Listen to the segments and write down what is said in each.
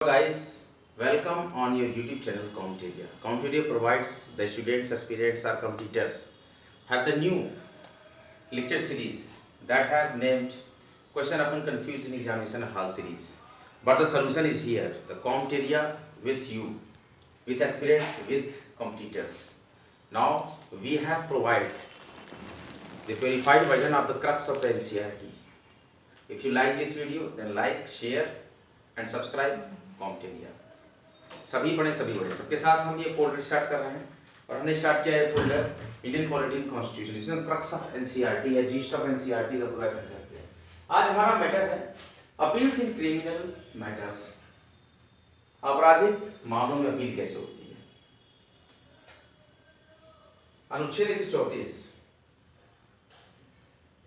Guys, welcome on your YouTube channel Counteria. Counteria provides the students, aspirants or competitors have the new lecture series that have named Question Often Confused in Examination Hall series. But the solution is here, the Counteria with you, with aspirants, with competitors. Now we have provided the verified version of the crux of the NCERT. If you like this video, then like, share and subscribe कॉम्टेरिया। सभी बड़े सबके साथ हम ये folder start कर रहे हैं और हमने स्टार्ट किया है folder Indian polity and constitution, इसमें क्रक्स ऑफ एनसीईआरटी या जीस्ट ऑफ एनसीईआरटी का पूरा मैटर है। आज हमारा मैटर है अपील्स इन क्रिमिनल मैटर्स, आपराधिक मामलों में अपील कैसे होती है। अनुच्छेद 134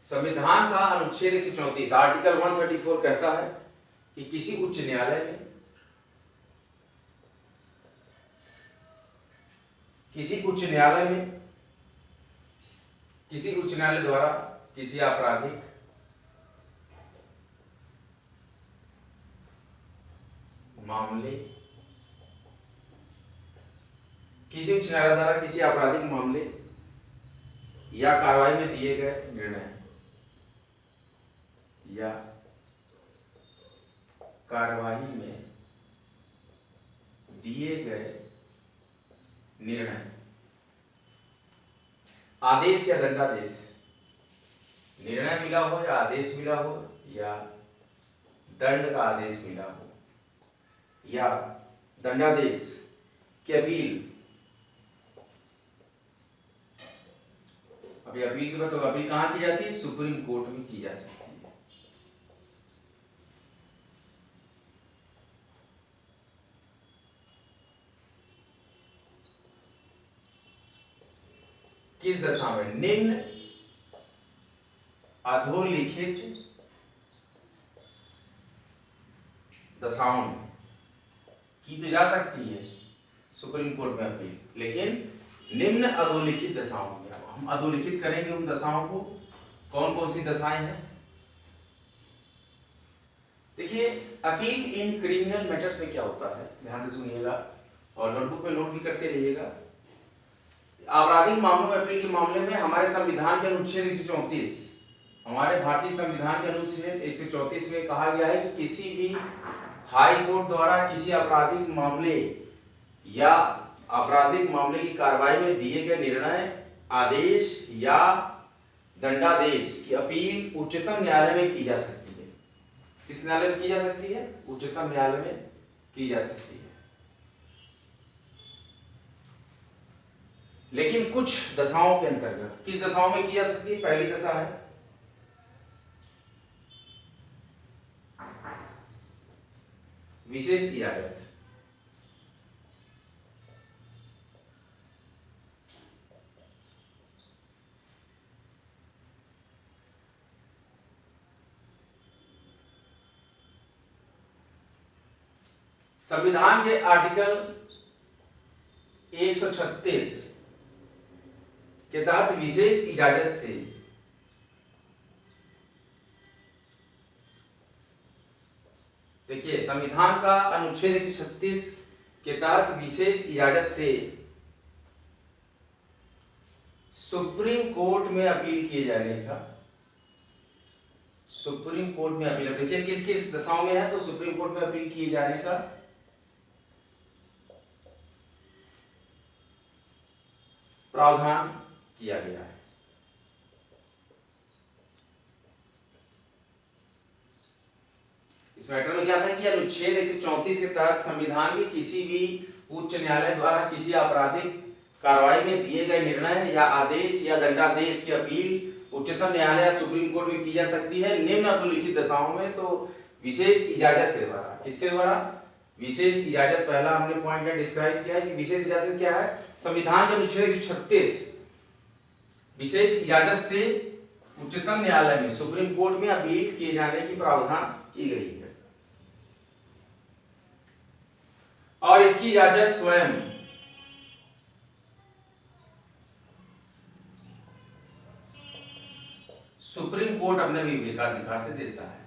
संविधान का अनुच्छेद 134 आर्टिकल 134 कहता है कि किसी उच्च न्यायालय में किसी उच्च न्यायालय द्वारा किसी आपराधिक मामले या कार्रवाई में दिए गए निर्णय आदेश या दंडादेश, निर्णय मिला हो या आदेश मिला हो या दंड का आदेश मिला हो या दंडादेश की अपील। अभी अपील की बात, तो अपील कहां की जाती है? सुप्रीम कोर्ट में की जा सकती है। किस दशा में? निम्न अधोलिखित दशाओं की तो जा सकती है सुप्रीम कोर्ट में अपील, लेकिन निम्न अधोलिखित दशाओं में हम अधोलिखित करेंगे उन दशाओं को। कौन कौन सी दशाएं हैं? देखिए, अपील इन क्रिमिनल मैटर्स में क्या होता है, ध्यान से सुनिएगा और नोटबुक में नोट भी करते रहिएगा। आपराधिक मामलों में अपील के मामले में हमारे संविधान के अनुच्छेद 134, हमारे भारतीय संविधान के अनुच्छेद 134 में कहा गया है कि किसी भी हाई कोर्ट द्वारा किसी आपराधिक मामले या आपराधिक मामले की कार्रवाई में दिए गए निर्णय, आदेश या दंडादेश की अपील उच्चतम न्यायालय में की जा सकती है। किस न्यायालय में की जा सकती है? उच्चतम न्यायालय में की जा सकती है। लेकिन कुछ दशाओं के अंतर्गत, किस दशाओं में की जा सकती है? पहली दशा है विशेष इजाजत। संविधान के आर्टिकल 136 के तहत विशेष इजाजत से देखिए, संविधान का अनुच्छेद 136 के तहत विशेष इजाजत से सुप्रीम कोर्ट में अपील किए जाने का, सुप्रीम कोर्ट में अपील, देखिए किस किस दशाओं में है, तो सुप्रीम कोर्ट में अपील किए जाने का प्रावधान किया गया है। इस मैटर में क्या था कि अनुच्छेद 134 के तहत संविधान के किसी भी उच्च न्यायालय द्वारा किसी आपराधिक कार्रवाई में दिए गए निर्णय या आदेश या दंडादेश की अपील उच्चतम न्यायालय या सुप्रीम कोर्ट में की जा सकती है निम्न अधोलिखित दशाओं में, तो विशेष इजाजत के द्वारा। किसके द्वारा? विशेष इजाजत। पहला हमने पॉइंट में डिस्क्राइब किया है कि विशेष इजाजत क्या है। संविधान के अनुच्छेद 136 विशेष इजाजत से उच्चतम न्यायालय में, सुप्रीम कोर्ट में अपील किए जाने की प्रावधान की गई है और इसकी इजाजत स्वयं सुप्रीम कोर्ट अपने विवेकाधिकार से देता है।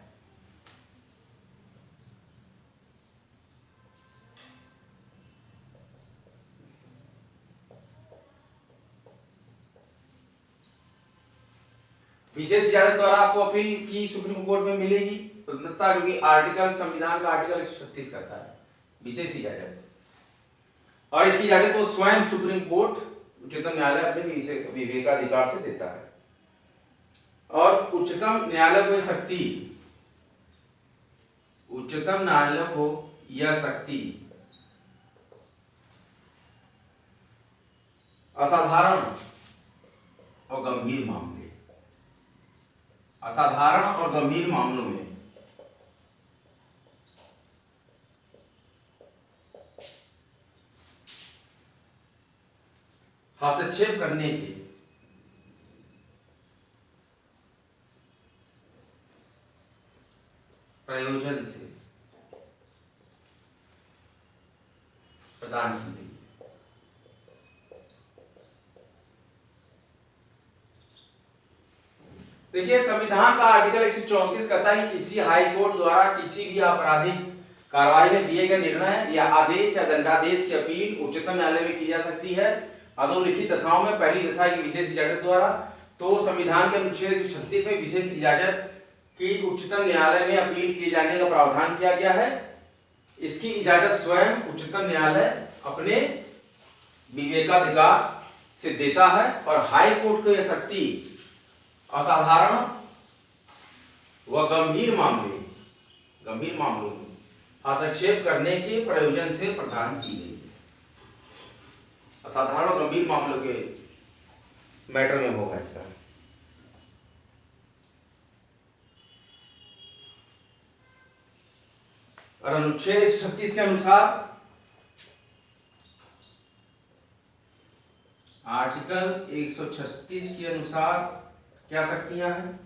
विशेष इजाजत द्वारा आपको अपील की सुप्रीम कोर्ट में मिलेगी स्वतंत्रता, जो कि आर्टिकल संविधान का आर्टिकल 136 करता है विशेष इजाजत। और इसकी इजाजत तो स्वयं सुप्रीम कोर्ट, उच्चतम न्यायालय अपने विवेकाधिकार से देता है। और उच्चतम न्यायालय को यह शक्ति असाधारण और गंभीर मामलों में हस्तक्षेप करने के प्रयोजन से प्रदान की गई। देखिए, संविधान का आर्टिकल 134 कहता है कि किसी हाई कोर्ट द्वारा किसी भी आपराधिक कार्रवाई में दिए गए निर्णय या आदेश या दंडादेश की अपील उच्चतम न्यायालय में की जा सकती है अधोलिखित दशाओं में। पहली दशा की विशेष इजाजत द्वारा, तो संविधान के अनुच्छेद 136 में विशेष इजाजत की उच्चतम न्यायालय में अपील किए जाने का प्रावधान किया गया है। इसकी इजाजत स्वयं उच्चतम न्यायालय अपने विवेकाधिकार से देता है। और हाई कोर्ट को यह शक्ति असाधारण व गंभीर मामलों में हस्तक्षेप करने के प्रयोजन से प्रदान की गई है। असाधारण और गंभीर मामलों के मैटर में होगा ऐसा। और अनुच्छेद 136 के अनुसार, आर्टिकल 136 के अनुसार क्या शक्तियां हैं?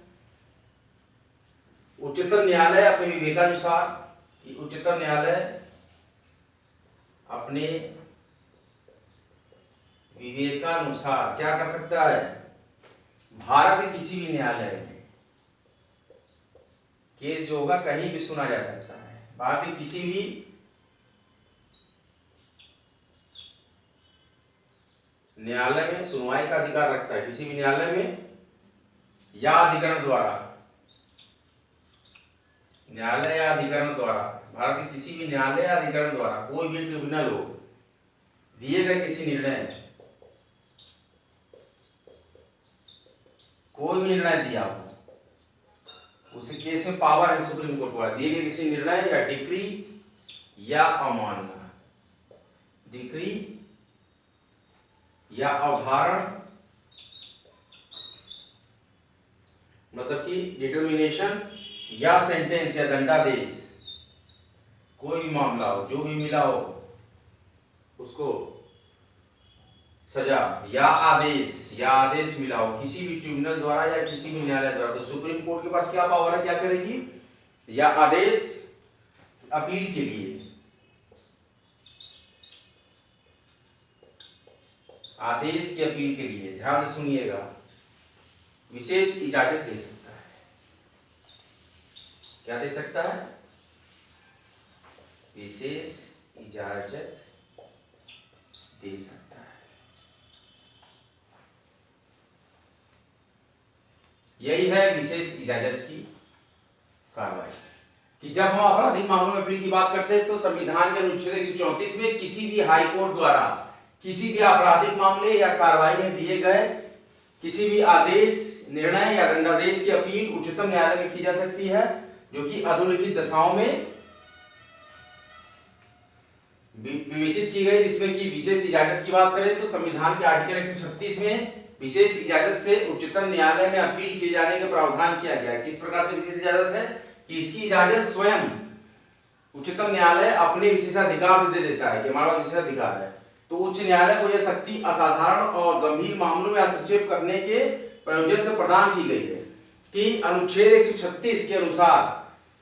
उच्चतम न्यायालय अपने विवेकानुसार, उच्चतम न्यायालय अपने विवेकानुसार क्या कर सकता है? भारत के किसी भी न्यायालय में केस जो होगा कहीं भी सुना जा सकता है। भारत के किसी भी न्यायालय में सुनवाई का अधिकार रखता है, किसी भी न्यायालय में या अधिकरण द्वारा, न्यायालय या अधिकरण द्वारा, भारत के किसी भी न्यायालय या अधिकरण द्वारा कोई भी ट्रिब्यूनल हो, दिए गए किसी निर्णय, कोई भी निर्णय दिया हो, उसी केस में पावर है सुप्रीम कोर्ट द्वारा दिए गए किसी निर्णय या डिक्री या अवमानना, डिक्री या अवधारण, मतलब कि डिटर्मिनेशन या सेंटेंस या दंडादेश, कोई भी मामला हो, जो भी मिला हो उसको सजा या आदेश मिला हो किसी भी ट्रिब्यूनल द्वारा या किसी भी न्यायालय द्वारा, तो सुप्रीम कोर्ट के पास क्या पावर है? क्या करेगी? या आदेश अपील के लिए, आदेश की अपील के लिए, ध्यान से सुनिएगा, विशेष इजाजत दे सकता है। क्या दे सकता है? विशेष इजाजत दे सकता है। यही है विशेष इजाजत की कार्रवाई, कि जब हम आपराधिक मामलों में अपील की बात करते हैं तो संविधान के अनुच्छेद 134 में किसी भी हाई कोर्ट द्वारा किसी भी आपराधिक मामले या कार्रवाई में दिए गए किसी भी आदेश, निर्णय या दंडादेश की अपील उच्चतम न्यायालय में की जा सकती है, जो कि अधोलिखित दशाओं में विवेचित की गई। जिसमें कि विशेष इजाजत की बात करें तो संविधान के आर्टिकल 136 में विशेष इजाजत से उच्चतम न्यायालय में अपील किए जाने का प्रावधान किया गया है। किस प्रकार से विशेष इजाजत है? कि इसकी इजाजत स्वयं उच्चतम न्यायालय अपने विशेषाधिकार से दे देता है कि हमारा विशेषाधिकार है। तो उच्च न्यायालय को यह शक्ति असाधारण और गंभीर मामलों में हस्तक्षेप करने के प्रयोजन से प्रदान की गई है कि अनुच्छेद 136 के अनुसार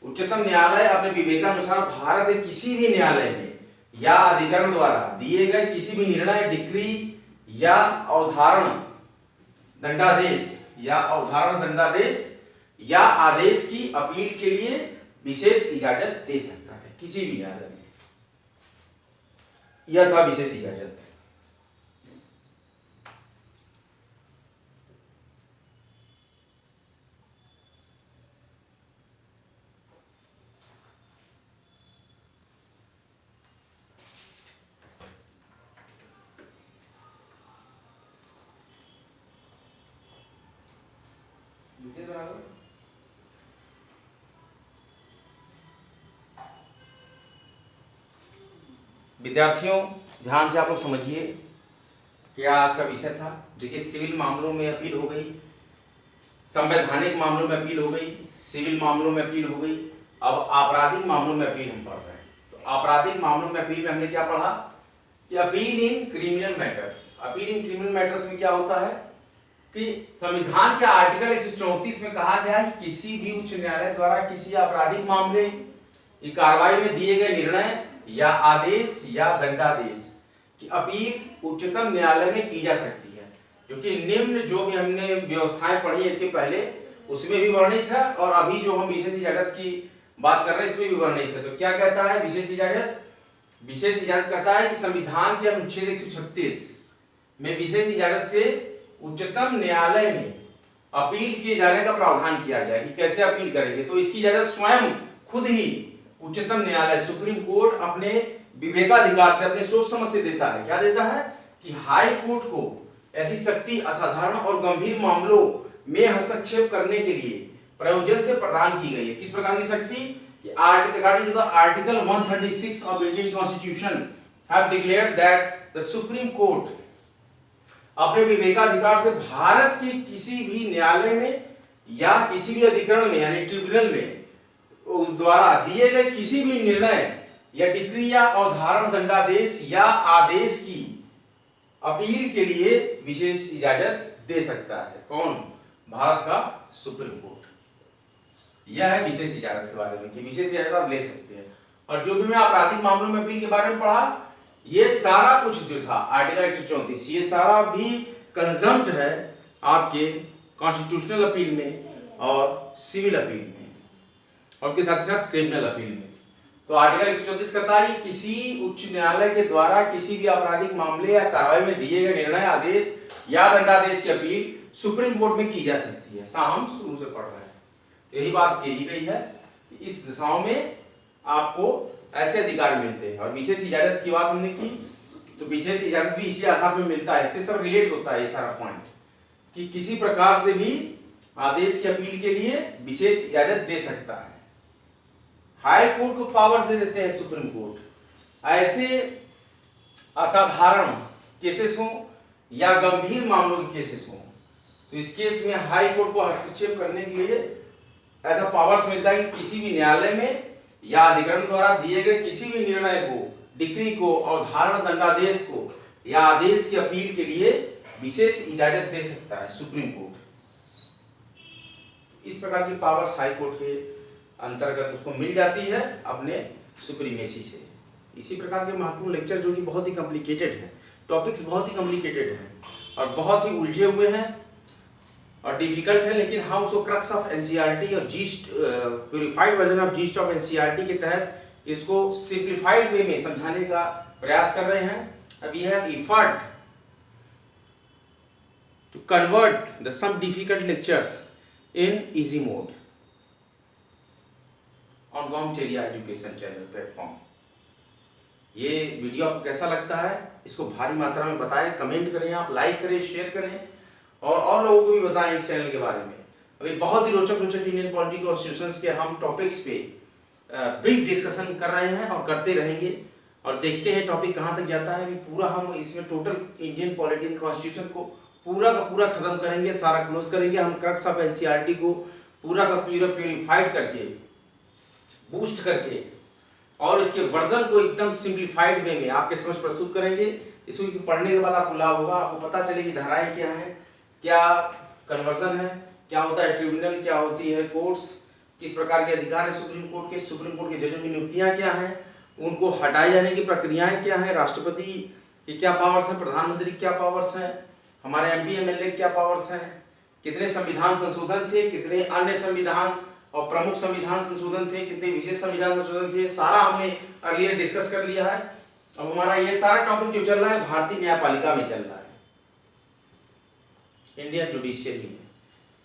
उच्चतम न्यायालय अपने विवेकानुसार भारत के किसी भी न्यायालय में या अधिकरण द्वारा दिए गए किसी भी निर्णय, डिक्री या अवधारण, दंडादेश या आदेश की अपील के लिए विशेष इजाजत दे सकता है किसी भी न्यायालय में। यह था विशेष इजाजत। विद्यार्थियों ध्यान से आप लोग समझिए, क्या आज का विषय था। देखिए, सिविल मामलों में अपील हो गई, संवैधानिक मामलों में अपील हो गई, सिविल मामलों में अपील हो गई, अब आपराधिक मामलों में अपील हम पढ़ रहे हैं। तो आपराधिक मामलों में अपील में हमने क्या पढ़ा कि appeal in criminal matters. Appeal in criminal matters में क्या होता है कि संविधान के आर्टिकल 134 में कहा गया है कि किसी भी उच्च न्यायालय द्वारा किसी आपराधिक मामले की कार्रवाई में दिए गए निर्णय या आदेश या दंडादेश की अपील उच्चतम न्यायालय में की जा सकती है। क्योंकि निम्न जो भी हमने व्यवस्थाएं पढ़ी है इसके पहले, उसमें भी वर्णित है, और अभी जो हम विशेष इजाजत की बात कर रहे हैं इसमें भी वर्णित है। तो क्या कहता है विशेष इजाजत? विशेष इजाजत कहता है कि संविधान के अनुच्छेद 136 में विशेष इजाजत से उच्चतम न्यायालय में अपील किए जाने का प्रावधान किया गया कि कैसे अपील करेंगे। तो इसकी इजाजत स्वयं खुद ही उच्चतम न्यायालय सुप्रीम कोर्ट अपने विवेकाधिकार से, अपने सोच समझ से देता है। क्या देता है कि हाई कोर्ट को ऐसी शक्ति असाधारण और गंभीर मामलों में हस्तक्षेप करने के लिए प्रयोजन से प्रदान की गई है। किस प्रकार की शक्ति? कि according to the Article 136 of Indian Constitution have declared that the Supreme Court अपने विवेकाधिकार से भारत के किसी भी न्यायालय में या किसी भी अधिकरण में यानी ट्रिब्यूनल में उस द्वारा दिए गए किसी भी निर्णय या डिक्री या अवधारण, दंडादेश या आदेश की अपील के लिए विशेष इजाजत दे सकता है। कौन? भारत का सुप्रीम कोर्ट। यह है विशेष इजाजत के बारे में कि विशेष इजाजत आप ले सकते हैं। और जो भी मैं आपराधिक मामलों में अपील के बारे में पढ़ा, ये सारा कुछ जो था आर्टिकल 134, ये सारा भी कंजम्प्ट है आपके कॉन्स्टिट्यूशनल अपील में और सिविल अपील में, और उसके साथ साथ क्रिमिनल अपील में। तो आर्टिकल 134 कहता है कि किसी उच्च न्यायालय के द्वारा किसी भी आपराधिक मामले या कार्रवाई में दिए गए निर्णय, आदेश या दंडादेश की अपील सुप्रीम कोर्ट में की जा सकती है। ऐसा हम शुरू से पढ़ रहे हैं, यही बात कही गई है कि इस दिशाओं में आपको ऐसे अधिकार मिलते हैं। और विशेष इजाजत की बात हमने की, तो विशेष इजाजत भी इसी आधार पर मिलता है, इससे सब रिलेट होता है ये सारा पॉइंट, कि किसी प्रकार से भी आदेश की अपील के लिए विशेष इजाजत दे सकता है। हाई कोर्ट को पावर दे देते हैं सुप्रीम कोर्ट। ऐसे असाधारण केसेस हो या गंभीर मामलों के केसेस हो, तो इस केस में हाई कोर्ट को हस्तक्षेप करने के लिए ऐसा पावर्स मिलता है कि किसी भी न्यायालय में या अधिकरण द्वारा दिए गए किसी भी निर्णय को, डिक्री को, अवधारण, दंडादेश को या आदेश की अपील के लिए विशेष इजाजत दे सकता है सुप्रीम कोर्ट। इस प्रकार की पावर्स हाई कोर्ट के अंतर्गत उसको मिल जाती है अपने सुप्रीमेसी से। इसी प्रकार के महत्वपूर्ण लेक्चर जो कि बहुत ही कॉम्प्लिकेटेड है, टॉपिक्स बहुत ही कॉम्प्लिकेटेड हैं और बहुत ही उलझे हुए हैं और डिफिकल्ट है, लेकिन हम उसको क्रक्स ऑफ एनसीईआरटी और yeast purified version of yeast of NCERT के तहत इसको सिंप्लीफाइड वे में समझाने का प्रयास कर रहे हैं। अब यह है effort to convert the some difficult lectures in easy mode on Comteria education channel platform. ये वीडियो आपको कैसा लगता है इसको भारी मात्रा में बताएं, कमेंट करें, आप लाइक करें, शेयर करें और लोगों को भी बताएं इस चैनल के बारे में। अभी बहुत ही रोचक इंडियन पॉलिटी कॉन्स्टिट्यूशंस के हम टॉपिक्स पे ब्रीफ डिस्कशन कर रहे हैं और करते रहेंगे और देखते हैं टॉपिक कहाँ तक जाता है। अभी पूरा हम इसमें टोटल इंडियन पॉलिटी कॉन्स्टिट्यूशन को पूरा का पूरा खत्म करेंगे, सारा क्लोज करेंगे। हम क्रक्स ऑफ एनसीईआरटी को पूरा का पूरा प्यूरिफाइड करके, बूस्ट करके और इसके वर्जन को एकदम सिंप्लीफाइड वे में आपके समझ प्रस्तुत करेंगे। इसको पढ़ने के बाद आपको लाभ होगा, आपको पता चलेगी धाराएं क्या हैं, क्या कन्वर्जन है, क्या होता है ट्रिब्यूनल, क्या होती है कोर्ट्स, किस प्रकार के अधिकार है सुप्रीम कोर्ट के जजों की नियुक्तियां क्या हैं, उनको हटाए जाने की प्रक्रियाएं क्या हैं, राष्ट्रपति की क्या पावर्स हैं, प्रधानमंत्री की क्या पावर्स हैं, हमारे एमपी एमएलए क्या पावर्स हैं, कितने संविधान संशोधन थे, कितने अन्य संविधान और प्रमुख संविधान संशोधन थे, कितने विशेष संविधान संशोधन थे, सारा हमने अर्लियर डिस्कस कर लिया है। अब हमारा ये सारा टॉपिक जो चल रहा है भारतीय न्यायपालिका में चल रहा है, इंडियन जुडिशियरी में,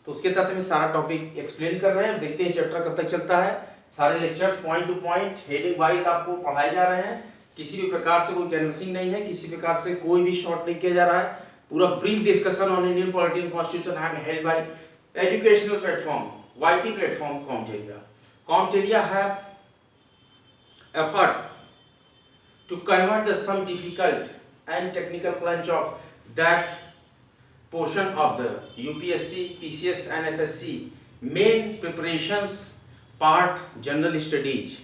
तो उसके तहत में सारा टॉपिक एक्सप्लेन कर रहे हैं। देखते हैं चैप्टर कब तक चलता है। सारे lectures point two point heading wise आपको पढ़ाए जा रहे हैं, किसी भी प्रकार से कोई कैनवसिंग नहीं है, किसी प्रकार से कोई भी शॉर्ट नहीं किया जा रहा है। पूरा brief discussion on Indian polity and constitution have held by educational platform YT platform Comteria. Comteria have effort to convert the some difficult and technical crunch of that portion of the UPSC, PCS and SSC main preparations part general studies.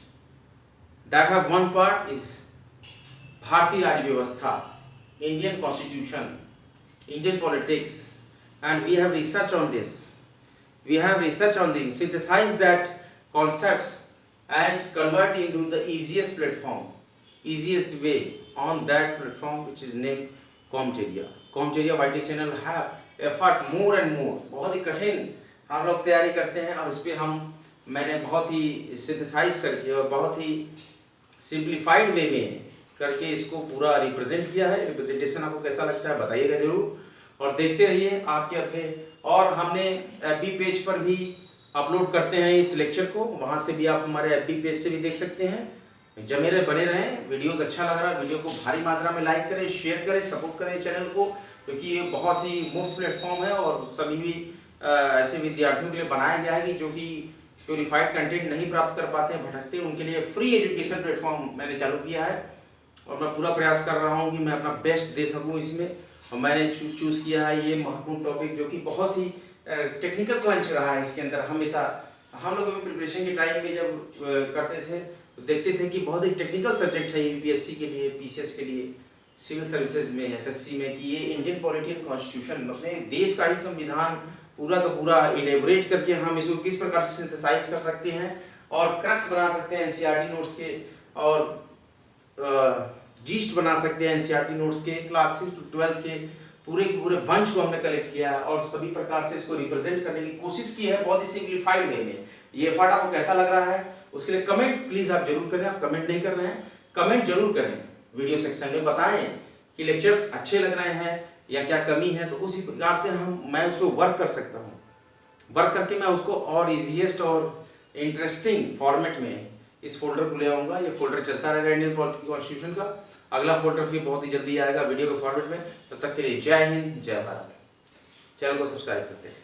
That have one part is Bharatiya Raj Vyavastha, Indian Constitution, Indian politics, and we have research on this. We have research on this, synthesize that concepts and convert into the easiest platform, easiest way on that platform which is named Comteria. Comteria YT channel have effort more and more. बहुत ही कठिन हम लोग तैयारी करते हैं और इस पर मैंने बहुत ही सिंथेसाइज करके और बहुत ही सिंप्लीफाइड वे में करके इसको पूरा रिप्रेजेंट किया है. रिप्रेजेंटेशन आपको कैसा लगता है बताइएगा जरूर और देखते रहिए आपके अपने. और हमने एफबी पेज पर भी अपलोड करते हैं इस लेक्चर को, वहाँ से भी आप हमारे एफबी पेज से भी देख सकते हैं. जमे रहे बने रहें. वीडियोस अच्छा लग रहा है वीडियो को भारी मात्रा में लाइक करें, शेयर करें, सपोर्ट करें चैनल को, क्योंकि ये बहुत ही मुफ्त प्लेटफॉर्म है और सभी भी ऐसे विद्यार्थियों के लिए बनाया गया है कि जो कि प्योरीफाइड कंटेंट नहीं प्राप्त कर पाते हैं, भटकते हैं, उनके लिए फ्री एजुकेशन प्लेटफॉर्म मैंने चालू किया है और मैं पूरा प्रयास कर रहा हूँ कि मैं अपना बेस्ट दे सकूँ इसमें. और मैंने चूज़ किया है ये महत्वपूर्ण टॉपिक जो कि बहुत ही टेक्निकल क्रंच रहा है. इसके अंदर हमेशा हम लोग प्रिपरेशन के टाइम में जब करते थे तो देखते थे कि बहुत ही टेक्निकल सब्जेक्ट है यूपीएससी के लिए, पीसीएस के लिए, सिविल सर्विसेज में, एसएससी में, कि ये इंडियन पॉलिटिकल कॉन्स्टिट्यूशन अपने देश का ही संविधान पूरा का पूरा इलेबोरेट करके हम इसको किस प्रकार से सिंथेसाइज कर सकते हैं और क्रक्स बना सकते हैं एनसीईआरटी नोट्स के और जीस्ट बना सकते हैं एनसीईआरटी नोट्स के क्लास 6 to 12 के पूरे बंच को हमने कलेक्ट किया और सभी प्रकार से इसको रिप्रेजेंट करने की कोशिश की है बहुत ही सिंप्लीफाइड वे में. ये एफर्ट आपको कैसा लग रहा है उसके लिए कमेंट प्लीज आप जरूर करें. आप कमेंट नहीं कर रहे हैं, कमेंट जरूर करें, वीडियो सेक्शन में बताएं कि लेक्चर्स अच्छे लग रहे हैं या क्या कमी है, तो उसी प्रकार से मैं उस पर वर्क कर सकता हूँ. वर्क करके मैं उसको और इजीएस्ट और इंटरेस्टिंग फॉर्मेट में इस फोल्डर को ले आऊँगा. ये फोल्डर चलता रहेगा इंडियन पॉलिटिकल कॉन्स्टिट्यूशन का. अगला फोल्डर फिर बहुत ही जल्दी आएगा वीडियो के फॉर्मेट में. तब तक के लिए जय हिंद, जय भारत. चैनल को सब्सक्राइब करते हैं.